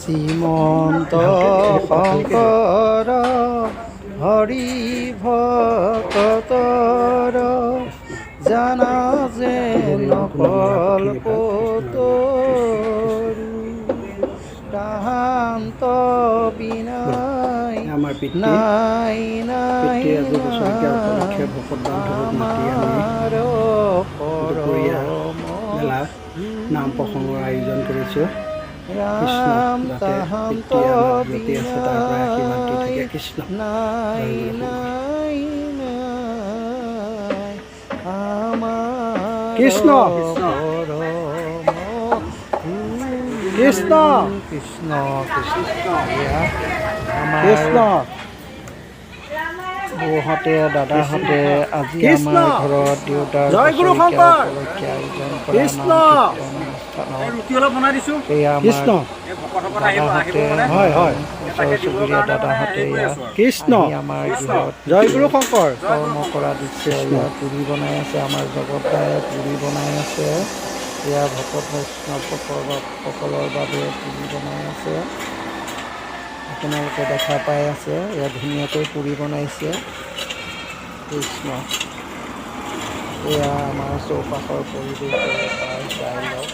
শ্ৰীমন্ত শংকৰ হৰি ভকতৰ জানা যে নকল্পতৰু তাহান্ত বিনাই নাই নাই আমাৰ পৰম নাম প্ৰসংগৰ আয়োজন কৰিছোঁ। ৰাম তাহান্ত বিনাই নাই নাই নাই আমাৰ কৃষ্ণ কৃষ্ণ কৃষ্ণ কৃষ্ণ কৃষ্ণ বৌহঁতে দাদাহঁতে আজি কৃষ্ণ। আমাৰ ঘৰত দেউতাৰ জয় গুৰু বছৰেকীয়া শংকৰ। উপলক্ষে আয়োজন কৰা কৃষ্ণ। নাম কীৰ্তন অনুষ্ঠানত এয়া কৃষ্ণ দাদাহঁতে হয় হয় ওচৰ চুবুৰীয়া দাদাহঁতে এয়া কৃষ্ণ আহি আমাৰ গৃহত জয় গুৰু শংকৰ কৰ্ম কৰা দৃশ্য এয়া পুৰি বনাই আছে। আমাৰ জগতাই পুৰি বনাই আছে। এয়া ভকত বৈষ্ণৱসকলৰ বাবে পুৰি বনাই আছে। আপোনালোকে দেখা পাই আছে এয়া ধুনীয়াকৈ পুৰি বনাইছে। কৃষ্ণ এয়া আমাৰ চৌপাশৰ পৰিৱেশ চাই লওক।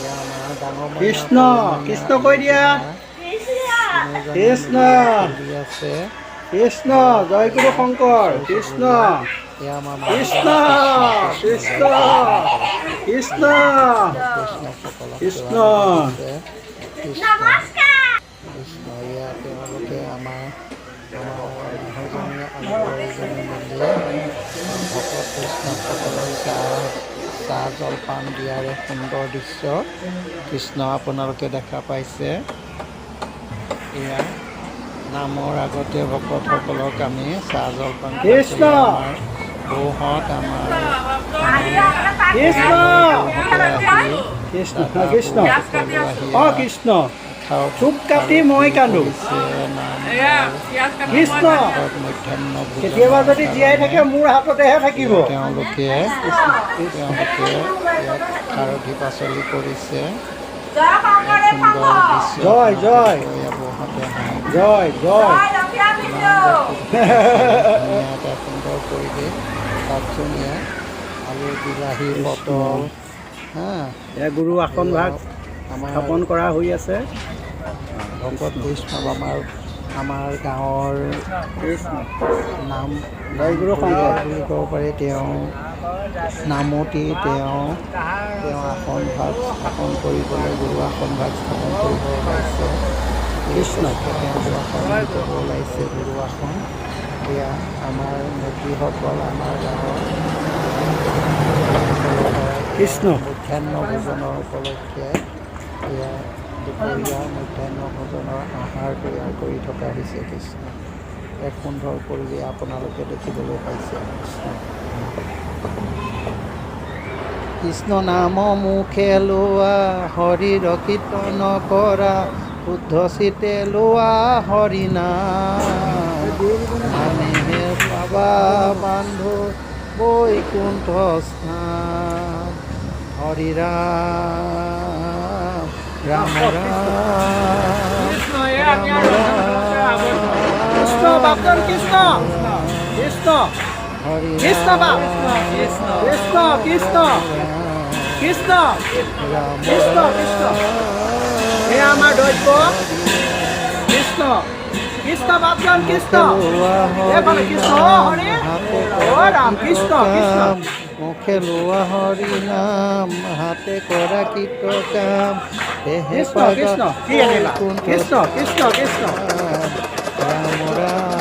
এয়া আমাৰ ডাঙৰ কৃষ্ণ কৃষ্ণ কৈ দিয়া কৃষ্ণ আছে। কৃষ্ণ জয় গুৰু শংকৰ কৃষ্ণ এয়া আমাৰ কৃষ্ণ কৃষ্ণ কৃষ্ণ কৃষ্ণ কৃষ্ণ এয়া তেওঁলোকে আমাৰ মানুহজনী মিলি ভকত বৈষ্ণৱসকলৰ চাহ জলপান দিয়াৰ এক সুন্দৰ দৃশ্য কৃষ্ণ আপোনালোকে দেখা পাইছে। এয়া নামৰ আগতে ভকতসকলক আমি চাহ জলপান কৃষ্ণ আমাৰ বৌহঁত আমাৰ কৃষ্ণ আহি কৃষ্ণ কৃষ্ণ অ কৃষ্ণ খাওক চুপ কাটি মই কান্দো কৃষ্ণ কেতিয়াবা যদি জীয়াই থাকে মোৰ হাততেহে থাকিব। তেওঁলোকে ইয়াত খাৰধি পাচলি কৰিছে। সুন্দৰ দৃশ্য জয় জয় বৌহঁতে জয় জয় এটা সুন্দৰ পৰিৱেশ তাতচনীয়া আলু বিলাহী পটল এয়া গুৰু আসন ভাগ স্থাপন কৰা হৈ আছে। ভকত বৈষ্ণৱ আমাৰ গাঁৱৰ নাম জয় গুৰু শংকৰ বুলি ক'ব পাৰি। তেওঁ নামতি তেওঁ আসন ভাগ স্থাপন কৰিবলৈ গুৰু আসন ভাগ স্থাপন কৰিব ওলাইছে। কৃষ্ণ তেওঁ আসন কৰিব ওলাইছে গুৰু আসন। এয়া আমাৰ নেত্ৰীসকল আমাৰ গাঁৱৰ কৃষ্ণ মধ্যাহ্ন ভোজনৰ উপলক্ষে এয়া দুপৰীয়া মধ্যাহ্ন ভোজনৰ আহাৰ তৈয়াৰ কৰি থকা হৈছে। কৃষ্ণ এক সুন্দৰ পৰিৱেশ আপোনালোকে দেখিবলৈ পাইছে। কৃষ্ণ নাম মুখে লোৱা হৰিৰ কীৰ্তন কৰা শুদ্ধ চিতে লোৱা হৰি নামে পাবা বান্ধু বৈকুণ্ঠ স্থান হৰি ৰাম ৰাম কৃষ্ণ বাপজন কৃষ্ণ কৃষ্ণ হৰি কৃষ্ণ বাপ কৃষ্ণ কৃষ্ণ কৃষ্ণ কৃষ্ণ কৃষ্ণ এয়া আমাৰ দৈত্য কৃষ্ণ কৃষ্ণ বাপজন কৃষ্ণ এইফালে কৃষ্ণ হৰি অ ৰাম কৃষ্ণ কৃষ্ণ মুখে লোৱা হৰি নাম হাতে কৰা কীৰ্ত কাম দেহে কৃষ্ণ কৃষ্ণ কি আনিলা কৃষ্ণ কৃষ্ণ কৃষ্ণ ৰাম ৰাম